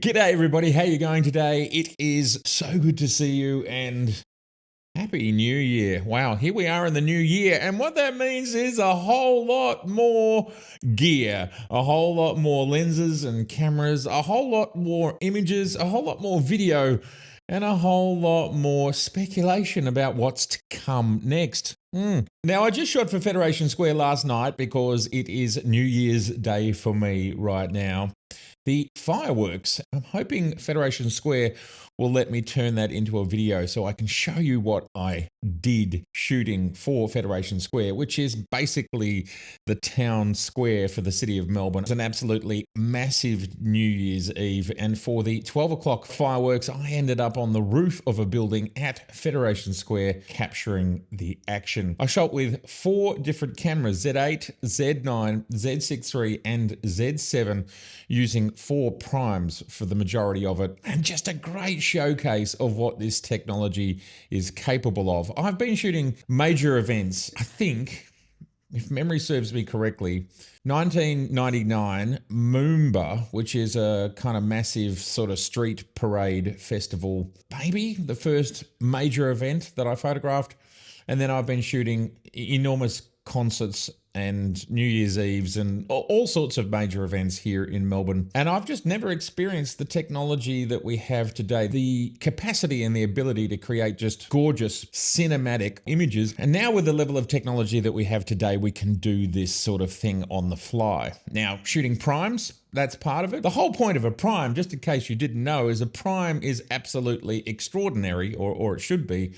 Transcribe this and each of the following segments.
G'day everybody, how you going today? It is so good to see you and Happy New Year. Wow, here we are in the new year, and what that means is a whole lot more gear, a whole lot more lenses and cameras, a whole lot more images, a whole lot more video, and a whole lot more speculation about what's to come next. Now, I just shot for Federation Square last night because it is New Year's Day for me right now. The fireworks, I'm hoping Federation Square will let me turn that into a video so I can show you what I did shooting for Federation Square, which is basically the town square for the city of Melbourne. It's an absolutely massive New Year's Eve, and for the 12 o'clock fireworks, I ended up on the roof of a building at Federation Square capturing the action. I shot with 4 different cameras, Z8, Z9, Z6 III, and Z7, using 4 primes for the majority of it, and just a great showcase of what this technology is capable of. I've been shooting major events, I think, if memory serves me correctly, 1999 Moomba, which is a kind of massive sort of street parade festival, maybe the first major event that I photographed. And then I've been shooting enormous concerts and New Year's Eves and all sorts of major events here in Melbourne. And I've just never experienced the technology that we have today, the capacity and the ability to create just gorgeous cinematic images. And now with the level of technology that we have today, we can do this sort of thing on the fly. Now, shooting primes, that's part of it. The whole point of a prime, just in case you didn't know, is a prime is absolutely extraordinary, or it should be,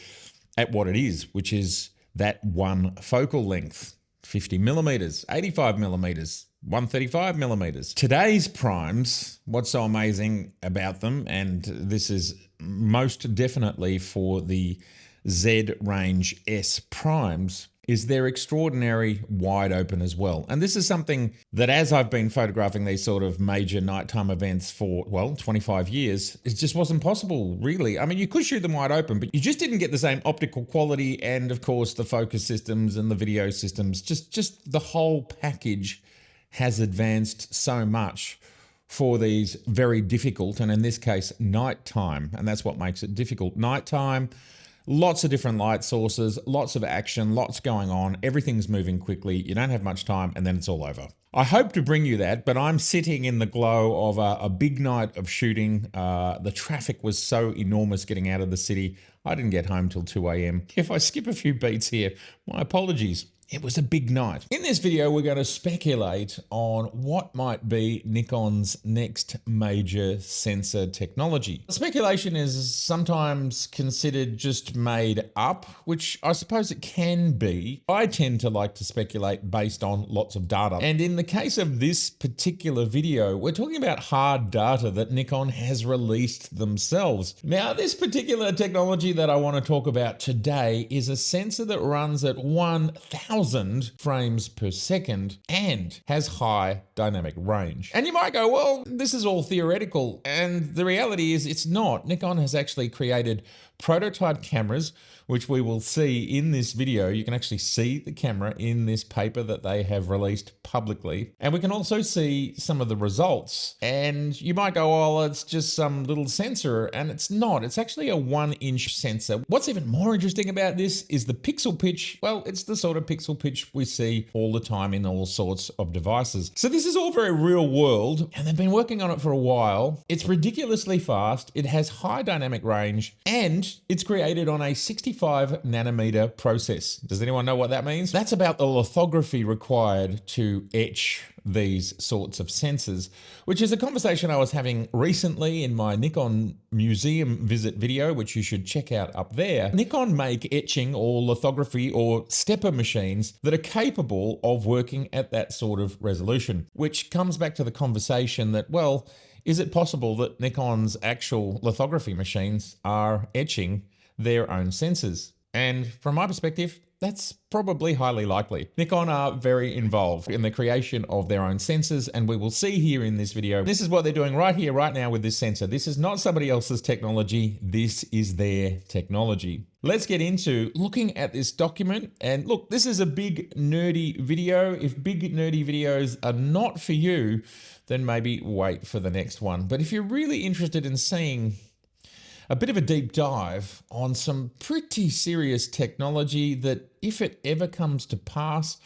at what it is, which is that one focal length. 50 millimeters, 85 millimeters, 135 millimeters. Today's primes, what's so amazing about them, and this is most definitely for the Z range S primes, is they're extraordinary wide open as well. And this is something that, as I've been photographing these sort of major nighttime events for, well, 25 years, it just wasn't possible, really. I mean, you could shoot them wide open, but you just didn't get the same optical quality, and of course the focus systems and the video systems, just the whole package has advanced so much for these very difficult, and in this case, nighttime, and that's what makes it difficult. Nighttime, lots of different light sources, lots of action, lots going on, everything's moving quickly, you don't have much time, and then it's all over. I hope to bring you that, but I'm sitting in the glow of a big night of shooting. The traffic was so enormous getting out of the city. I didn't get home till 2 a.m. If I skip a few beats here, my apologies. It was a big night. In this video, we're going to speculate on what might be Nikon's next major sensor technology. Speculation is sometimes considered just made up, which I suppose it can be. I tend to like to speculate based on lots of data. And in the case of this particular video, we're talking about hard data that Nikon has released themselves. Now, this particular technology that I want to talk about today is a sensor that runs at 1,000 frames per second and has high dynamic range. And you might go, well, this is all theoretical. And the reality is it's not. Nikon has actually created prototype cameras, which we will see in this video. You can actually see the camera in this paper that they have released publicly. And we can also see some of the results. And you might go, oh, it's just some little sensor. And it's not. It's actually a 1-inch sensor. What's even more interesting about this is the pixel pitch. Well, it's the sort of pixel pitch we see all the time in all sorts of devices. So this is all very real world, and they've been working on it for a while. It's ridiculously fast. It has high dynamic range, and it's created on a 65 nanometer process. Does anyone know what that means? That's about the lithography required to etch these sorts of sensors, which is a conversation I was having recently in my Nikon museum visit video, which you should check out up there. Nikon make etching or lithography or stepper machines that are capable of working at that sort of resolution, which comes back to the conversation that, well, is it possible that Nikon's actual lithography machines are etching their own sensors? And from my perspective, that's probably highly likely. Nikon are very involved in the creation of their own sensors, and we will see here in this video, this is what they're doing right here, right now with this sensor. This is not somebody else's technology. This is their technology. Let's get into looking at this document. And look, this is a big nerdy video. If big nerdy videos are not for you, then maybe wait for the next one. But if you're really interested in seeing a bit of a deep dive on some pretty serious technology that, if it ever comes to pass,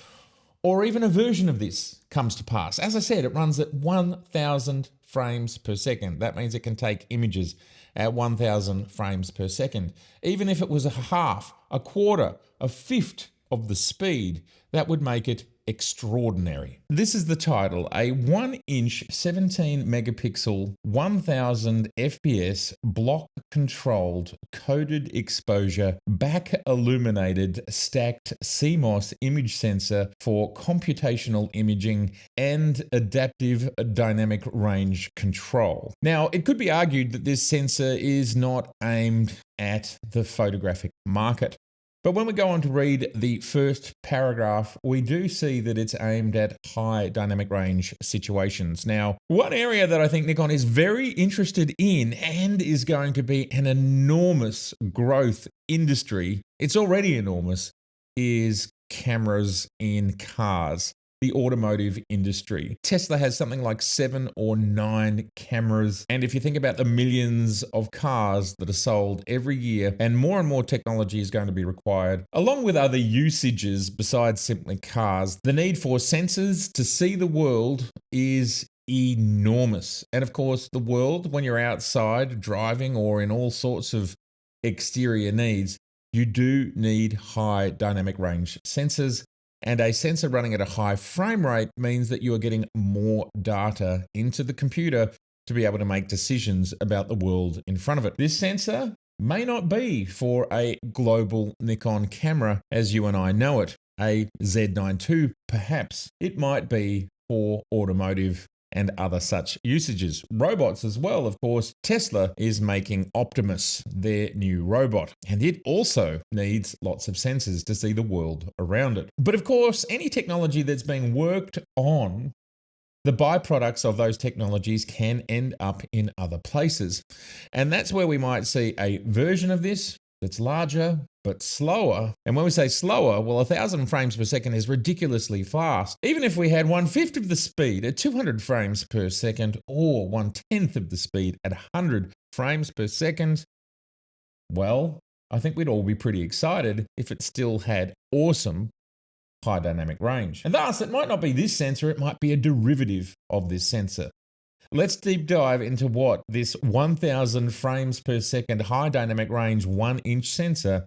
or even a version of this comes to pass, as I said, it runs at 1000 frames per second. That means it can take images at 1000 frames per second. Even if it was a half, a quarter, a fifth of the speed, that would make it extraordinary. This is the title: a 1-inch 17 megapixel 1000 fps block controlled coded exposure back illuminated stacked CMOS image sensor for computational imaging and adaptive dynamic range control. Now, it could be argued that this sensor is not aimed at the photographic market. But when we go on to read the first paragraph, we do see that it's aimed at high dynamic range situations. Now, one area that I think Nikon is very interested in and is going to be an enormous growth industry, it's already enormous, is cameras in cars. The automotive industry. Tesla has something like 7 or 9 cameras. And if you think about the millions of cars that are sold every year, and more technology is going to be required, along with other usages besides simply cars, the need for sensors to see the world is enormous. And of course, the world, when you're outside driving or in all sorts of exterior needs, you do need high dynamic range sensors. And a sensor running at a high frame rate means that you are getting more data into the computer to be able to make decisions about the world in front of it. This sensor may not be for a global Nikon camera as you and I know it, a Z9II perhaps. It might be for automotive and other such usages. Robots as well, of course. Tesla is making Optimus their new robot, and it also needs lots of sensors to see the world around it. But of course, any technology that's being worked on, the byproducts of those technologies can end up in other places. And that's where we might see a version of this that's larger but slower. And when we say slower, well, 1000 frames per second is ridiculously fast. Even if we had 1/5 of the speed at 200 frames per second, or 1/10 of the speed at 100 frames per second, well, I think we'd all be pretty excited if it still had awesome high dynamic range. And thus, it might not be this sensor, it might be a derivative of this sensor. Let's deep dive into what this 1000 frames per second high dynamic range 1-inch sensor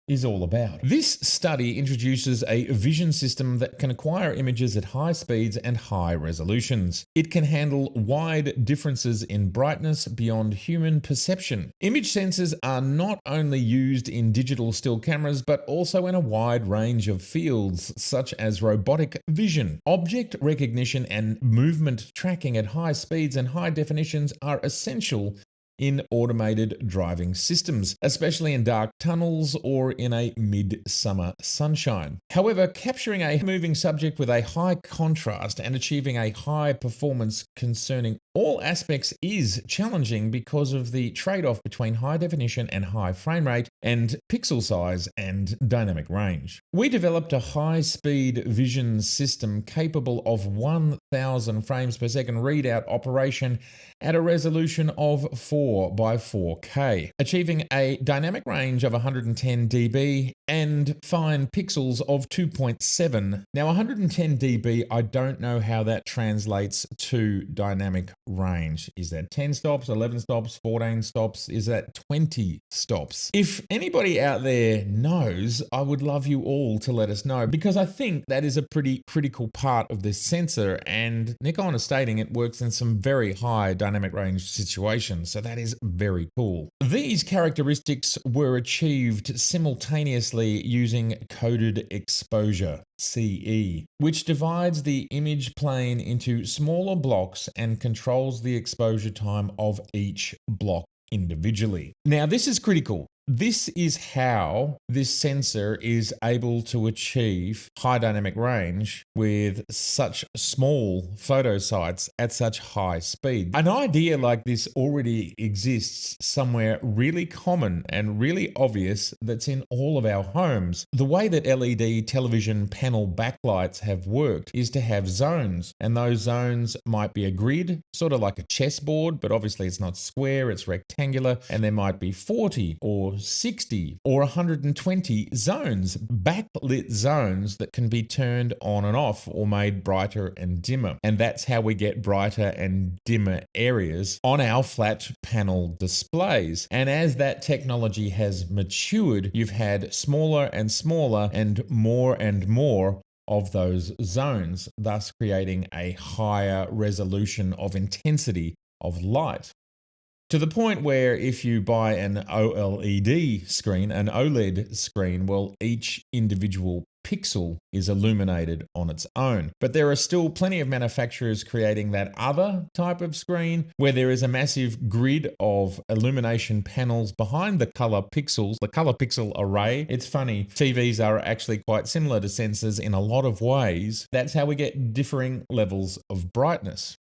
is all about. This study introduces a vision system that can acquire images at high speeds and high resolutions. It can handle wide differences in brightness beyond human perception. Image sensors are not only used in digital still cameras, but also in a wide range of fields, such as robotic vision. Object recognition and movement tracking at high speeds and high definitions are essential in automated driving systems, especially in dark tunnels or in a midsummer sunshine. However, capturing a moving subject with a high contrast and achieving a high performance concerning all aspects is challenging because of the trade-off between high definition and high frame rate and pixel size and dynamic range. We developed a high-speed vision system capable of 1000 frames per second readout operation at a resolution of 4 by 4K, achieving a dynamic range of 110 dB and fine pixels of 2.7. Now, 110 dB, I don't know how that translates to dynamic range. Is that 10 stops, 11 stops, 14 stops? Is that 20 stops? If anybody out there knows, I would love you all to let us know, because I think that is a pretty critical part of this sensor, and Nikon is stating it works in some very high dynamic range situations, so that is very cool. These characteristics were achieved simultaneously using coded exposure, CE, which divides the image plane into smaller blocks and controls the exposure time of each block individually. Now, this is critical This is how this sensor is able to achieve high dynamic range with such small photo sites at such high speed. An idea like this already exists somewhere really common and really obvious that's in all of our homes. The way that LED television panel backlights have worked is to have zones, and those zones might be a grid, sort of like a chessboard, but obviously it's not square, it's rectangular, and there might be 40 or 60 or 120 zones, backlit zones that can be turned on and off or made brighter and dimmer. And that's how we get brighter and dimmer areas on our flat panel displays. And as that technology has matured, you've had smaller and smaller and more of those zones, thus creating a higher resolution of intensity of light. To the point where if you buy an OLED screen, an OLED screen, well, each individual pixel is illuminated on its own. But there are still plenty of manufacturers creating that other type of screen where there is a massive grid of illumination panels behind the color pixels, the color pixel array. It's funny, TVs are actually quite similar to sensors in a lot of ways. That's how we get differing levels of brightness.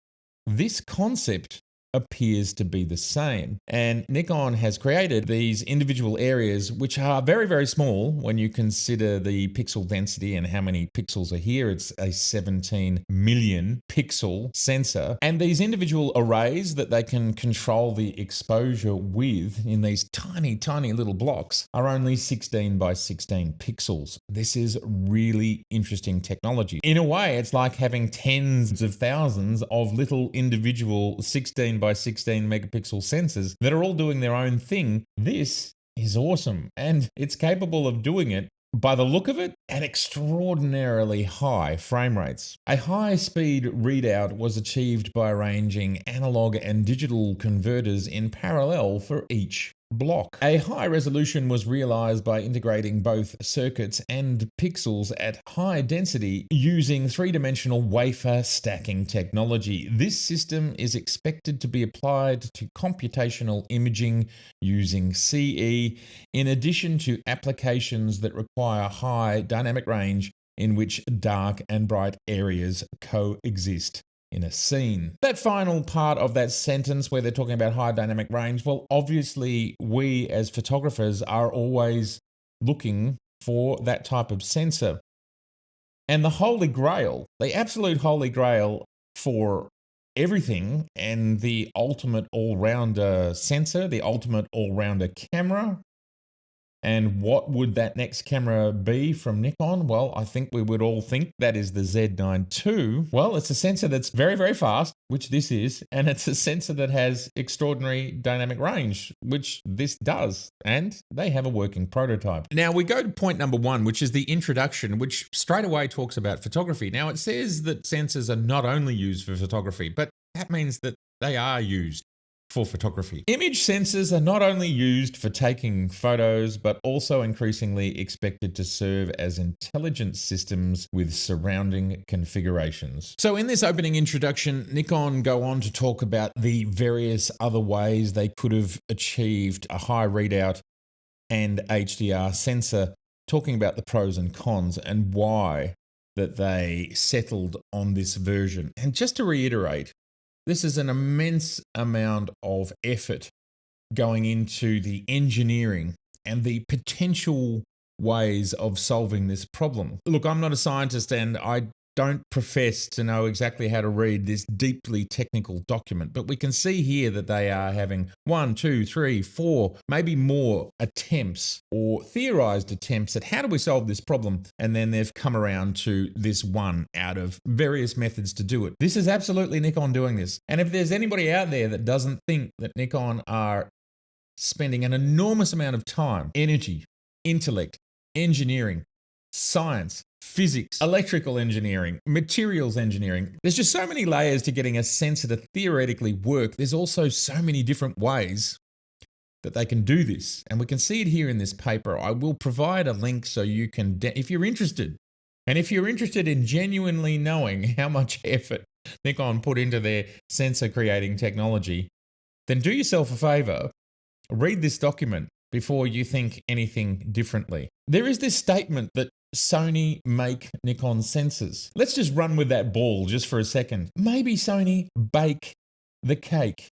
This concept appears to be the same. And Nikon has created these individual areas which are very, very small when you consider the pixel density and how many pixels are here. It's a 17 million pixel sensor. And these individual arrays that they can control the exposure with in these tiny, tiny little blocks are only 16 by 16 pixels. This is really interesting technology. In a way, it's like having tens of thousands of little individual 16 by 16 megapixel sensors that are all doing their own thing. This is awesome, and it's capable of doing it, by the look of it, at extraordinarily high frame rates. A high-speed readout was achieved by arranging analog and digital converters in parallel for each block. A high resolution was realized by integrating both circuits and pixels at high density using three-dimensional wafer stacking technology. This system is expected to be applied to computational imaging using CE, in addition to applications that require high dynamic range in which dark and bright areas coexist in a scene. That final part of that sentence where they're talking about high dynamic range, well, obviously we as photographers are always looking for that type of sensor. And the holy grail, the absolute holy grail for everything and the ultimate all-rounder sensor, the ultimate all-rounder camera. And what would that next camera be from Nikon? Well, I think we would all think that is the Z9II. Well, it's a sensor that's very, very fast, which this is, and it's a sensor that has extraordinary dynamic range, which this does, and they have a working prototype. Now we go to point number one, which is the introduction, which straight away talks about photography. Now it says that sensors are not only used for photography, but that means that they are used for photography. Image sensors are not only used for taking photos, but also increasingly expected to serve as intelligent systems with surrounding configurations. So in this opening introduction, Nikon go on to talk about the various other ways they could have achieved a high readout and HDR sensor, talking about the pros and cons and why that they settled on this version. And just to reiterate, this is an immense amount of effort going into the engineering and the potential ways of solving this problem. Look, I'm not a scientist and I don't profess to know exactly how to read this deeply technical document, but we can see here that they are having 1, 2, 3, 4, maybe more attempts or theorized attempts at how do we solve this problem, and then they've come around to this one out of various methods to do it. This is absolutely Nikon doing this. And if there's anybody out there that doesn't think that Nikon are spending an enormous amount of time, energy, intellect, engineering, science, physics, electrical engineering, materials engineering. There's just so many layers to getting a sensor to theoretically work. There's also so many different ways that they can do this. And we can see it here in this paper. I will provide a link so you can, if you're interested, and if you're interested in genuinely knowing how much effort Nikon put into their sensor creating technology, then do yourself a favor, read this document before you think anything differently. There is this statement that Sony make Nikon sensors. Let's just run with that ball just for a second. Maybe Sony bake the cake.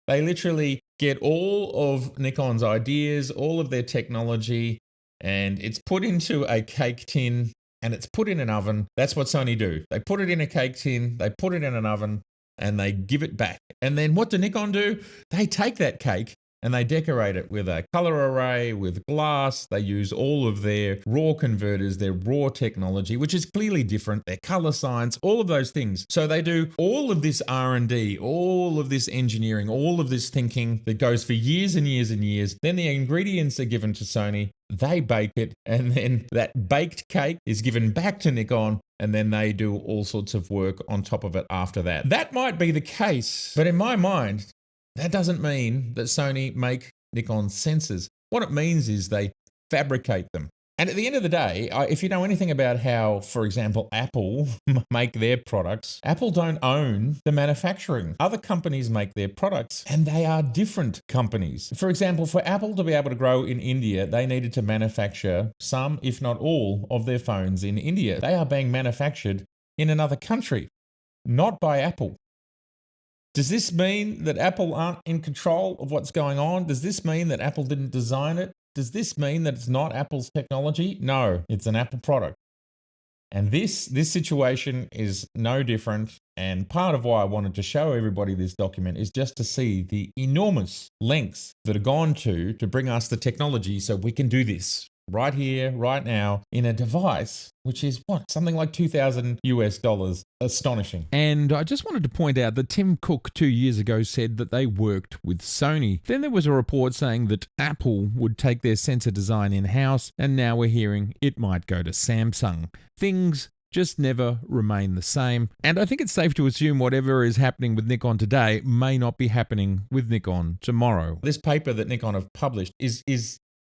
They literally get all of Nikon's ideas, all of their technology, and it's put into a cake tin and it's put in an oven. That's what Sony do. They put it in a cake tin, they put it in an oven, and they give it back. And then what do Nikon do? They take that cake and they decorate it with a color array, with glass. They use all of their raw converters, their raw technology, which is clearly different, their color science, all of those things. So they do all of this R&D, all of this engineering, all of this thinking that goes for years and years and years. Then the ingredients are given to Sony, they bake it, and then that baked cake is given back to Nikon, and then they do all sorts of work on top of it after that. That might be the case, but in my mind, that doesn't mean that Sony make Nikon sensors. What it means is they fabricate them. And at the end of the day, if you know anything about how, for example, Apple make their products, Apple don't own the manufacturing. Other companies make their products and they are different companies. For example, for Apple to be able to grow in India, they needed to manufacture some, if not all, of their phones in India. They are being manufactured in another country, not by Apple. Does this mean that Apple aren't in control of what's going on? Does this mean that Apple didn't design it? Does this mean that it's not Apple's technology? No, it's an Apple product. And this situation is no different. And part of why I wanted to show everybody this document is just to see the enormous lengths that are gone to bring us the technology so we can do this right here, right now, in a device, which is what? Something like $2,000 US. Astonishing. And I just wanted to point out that Tim Cook 2 years ago said that they worked with Sony. Then there was a report saying that Apple would take their sensor design in-house, and now we're hearing it might go to Samsung. Things just never remain the same. And I think it's safe to assume whatever is happening with Nikon today may not be happening with Nikon tomorrow. This paper that Nikon have published is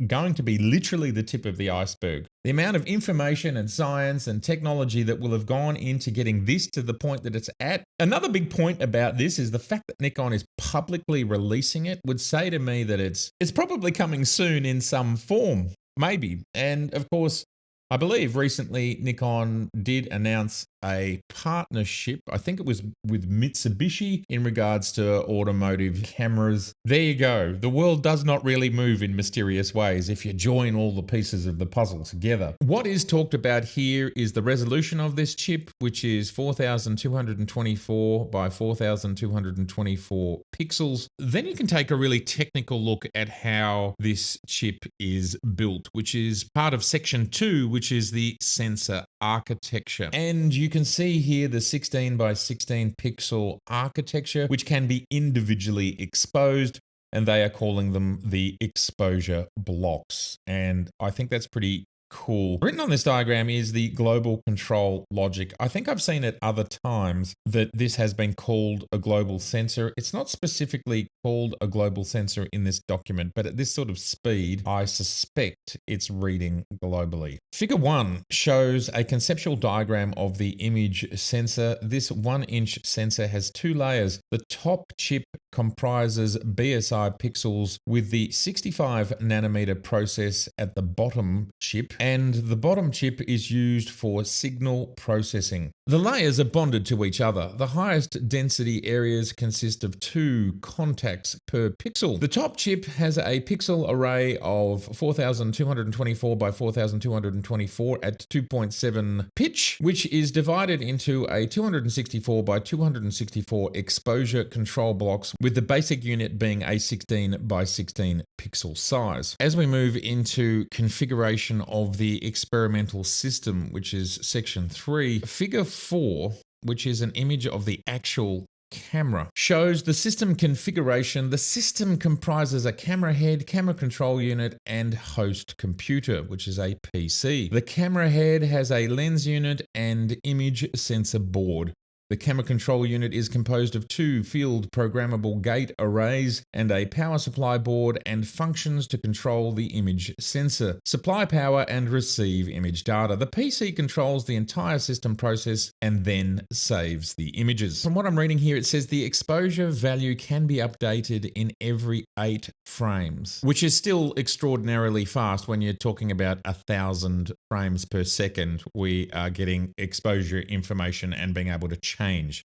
going to be literally the tip of the iceberg. The amount of information and science and technology that will have gone into getting this to the point that it's at. Another big point about this is the fact that Nikon is publicly releasing it would say to me that it's probably coming soon in some form, maybe. And of course, I believe recently Nikon did announce a partnership, I think it was with Mitsubishi, in regards to automotive cameras. There you go. The world does not really move in mysterious ways if you join all the pieces of the puzzle together. What is talked about here is the resolution of this chip, which is 4,224 by 4,224 pixels. Then you can take a really technical look at how this chip is built, which is part of section 2, which is the sensor architecture. And you can see here the 16 by 16 pixel architecture, which can be individually exposed, and they are calling them the exposure blocks. And I think that's pretty cool. Written on this diagram is the global control logic. I think I've seen at other times that this has been called a global sensor. It's not specifically called a global sensor in this document, but at this sort of speed, I suspect it's reading globally. Figure 1 shows a conceptual diagram of the image sensor. This 1-inch sensor has 2 layers. The top chip comprises BSI pixels with the 65 nanometer process at the bottom chip, and the bottom chip is used for signal processing. The layers are bonded to each other. The highest density areas consist of 2 contacts per pixel. The top chip has a pixel array of 4,224 by 4,224 at 2.7 pitch, which is divided into a 264 by 264 exposure control blocks, with the basic unit being a 16 by 16 pixel size. As we move into configuration of the experimental system, which is section 3, figure 4, which is an image of the actual camera, shows the system configuration. The system comprises a camera head, camera control unit, and host computer, which is a PC. The camera head has a lens unit and image sensor board. The camera control unit is composed of 2 field programmable gate arrays and a power supply board and functions to control the image sensor, supply power and receive image data. The PC controls the entire system process and then saves the images. From what I'm reading here, it says the exposure value can be updated in every 8 frames, which is still extraordinarily fast when you're talking about 1,000 frames per second. We are getting exposure information and being able to change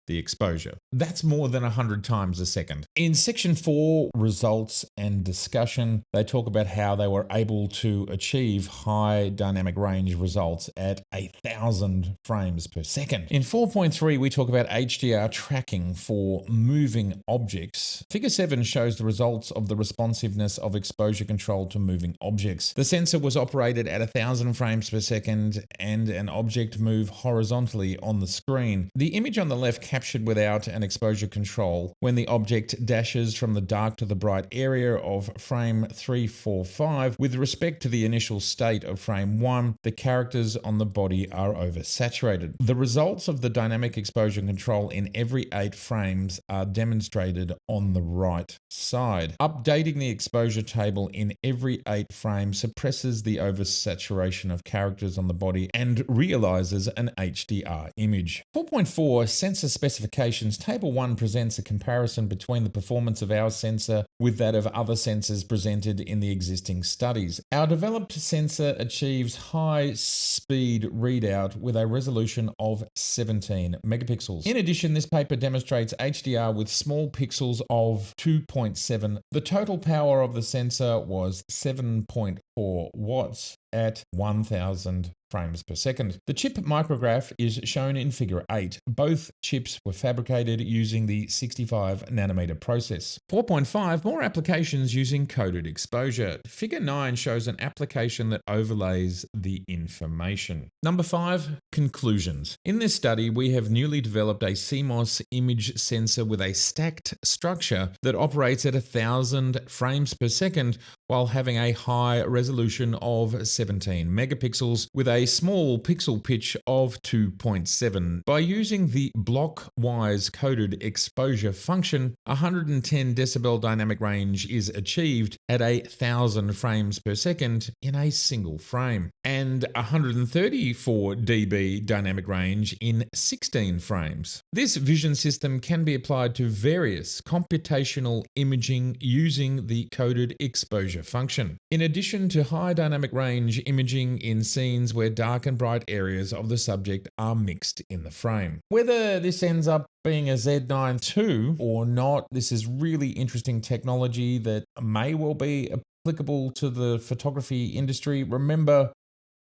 the exposure. That's more than 100 times a second. In section 4, results and discussion, they talk about how they were able to achieve high dynamic range results at 1,000 frames per second. In 4.3, we talk about HDR tracking for moving objects. Figure 7 shows the results of the responsiveness of exposure control to moving objects. The sensor was operated at 1,000 frames per second and an object moved horizontally on the screen. The image on the left captured without an exposure control when the object dashes from the dark to the bright area of frame 345. With respect to the initial state of frame 1, the characters on the body are oversaturated. The results of the dynamic exposure control in every 8 frames are demonstrated on the right side. Updating the exposure table in every 8 frames suppresses the oversaturation of characters on the body and realizes an HDR image. 4.4 Sensor Specifications. Table 1 presents a comparison between the performance of our sensor with that of other sensors presented in the existing studies. Our developed sensor achieves high speed readout with a resolution of 17 megapixels. In addition, this paper demonstrates HDR with small pixels of 2.7. The total power of the sensor was 7.4 watts at 1,000 frames per second. The chip micrograph is shown in figure 8. Both chips were fabricated using the 65 nanometer process. 4.5 More applications using coded exposure. Figure 9 shows an application that overlays the information. Number 5, conclusions. In this study, we have newly developed a CMOS image sensor with a stacked structure that operates at 1,000 frames per second while having a high resolution of 17 megapixels with a small pixel pitch of 2.7. By using the block-wise coded exposure function, 110 decibel dynamic range is achieved at 1,000 frames per second in a single frame, and 134 dB dynamic range in 16 frames. This vision system can be applied to various computational imaging using the coded exposure function. In addition to high dynamic range imaging in scenes where dark and bright areas of the subject are mixed in the frame. Whether this ends up being a Z9II or not, this is really interesting technology that may well be applicable to the photography industry. Remember,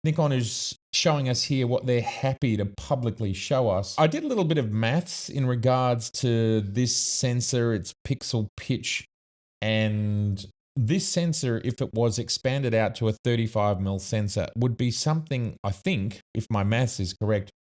Nikon is showing us here what they're happy to publicly show us. I did a little bit of maths in regards to this sensor, its pixel pitch, and this sensor, if it was expanded out to a 35mm sensor, would be something, I think, if my maths is correct,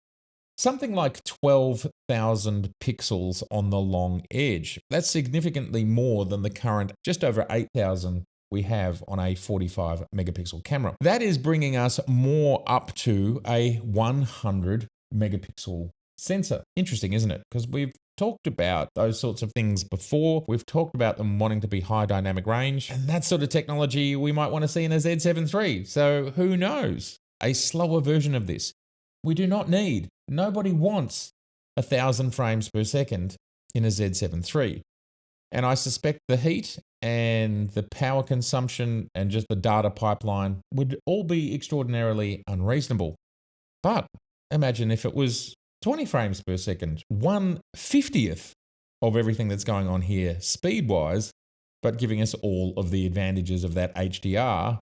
something like 12,000 pixels on the long edge. That's significantly more than the current just over 8,000 we have on a 45 megapixel camera. That is bringing us more up to a 100 megapixel sensor. Interesting, isn't it? Because we've talked about those sorts of things before. We've talked about them wanting to be high dynamic range, and that sort of technology we might want to see in a Z7 III. So who knows? A slower version of this. We do not need, nobody wants 1,000 frames per second in a Z7 III. And I suspect the heat and the power consumption and just the data pipeline would all be extraordinarily unreasonable. But imagine if it was 20 frames per second, 1/50th of everything that's going on here speed-wise, but giving us all of the advantages of that HDR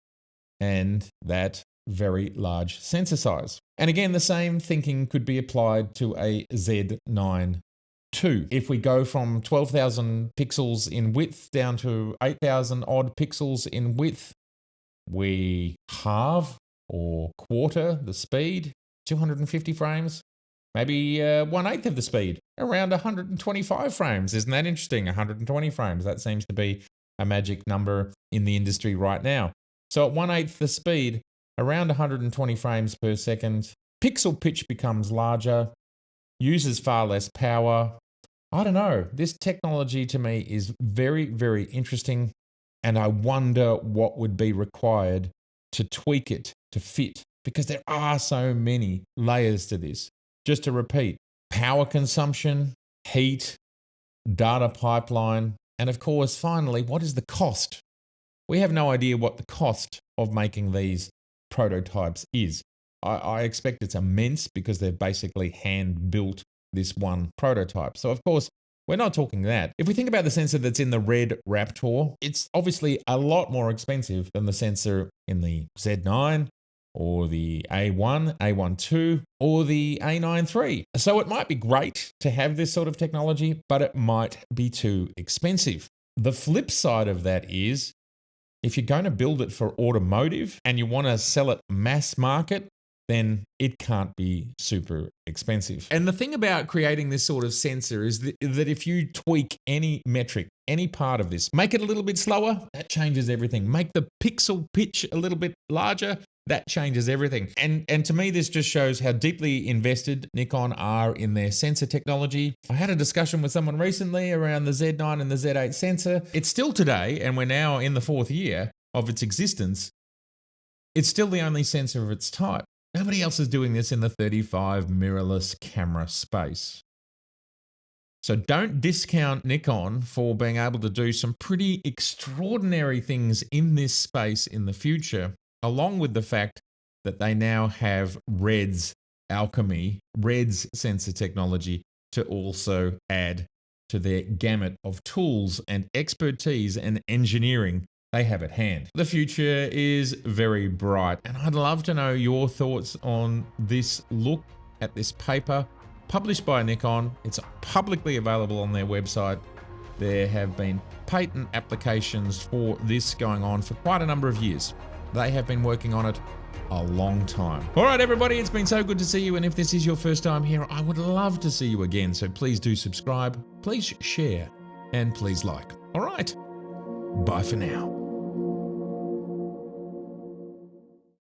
and that very large sensor size. And again, the same thinking could be applied to a Z9II. If we go from 12,000 pixels in width down to 8,000 odd pixels in width, we halve or quarter the speed, 250 frames. Maybe 1/8 of the speed, around 125 frames. Isn't that interesting? 120 frames. That seems to be a magic number in the industry right now. So at 1/8 the speed, around 120 frames per second, pixel pitch becomes larger. uses far less power. I don't know. This technology to me is very, very interesting. And I wonder what would be required to tweak it to fit, because there are so many layers to this. Just to repeat, power consumption, heat, data pipeline, and of course, finally, what is the cost? We have no idea what the cost of making these prototypes is. I expect it's immense because they've basically hand built this one prototype. So of course, we're not talking that. If we think about the sensor that's in the red Raptor, it's obviously a lot more expensive than the sensor in the Z9 or the A1, A1II, or the A9III. So it might be great to have this sort of technology, but it might be too expensive. The flip side of that is, if you're going to build it for automotive and you want to sell it mass market, then it can't be super expensive. And the thing about creating this sort of sensor is that if you tweak any metric, any part of this, make it a little bit slower, that changes everything. Make the pixel pitch a little bit larger, that changes everything. And to me, this just shows how deeply invested Nikon are in their sensor technology. I had a discussion with someone recently around the Z9 and the Z8 sensor. It's still today, and we're now in the 4th year of its existence, it's still the only sensor of its type. Nobody else is doing this in the 35 mirrorless camera space. So don't discount Nikon for being able to do some pretty extraordinary things in this space in the future, along with the fact that they now have RED's alchemy, RED's sensor technology to also add to their gamut of tools and expertise and engineering they have at hand. The future is very bright, and I'd love to know your thoughts on this look at this paper published by Nikon. It's publicly available on their website. There have been patent applications for this going on for quite a number of years. They have been working on it a long time. All right, everybody, it's been so good to see you, and if this is your first time here, I would love to see you again. So please do subscribe, please share, and please like. All right, bye for now.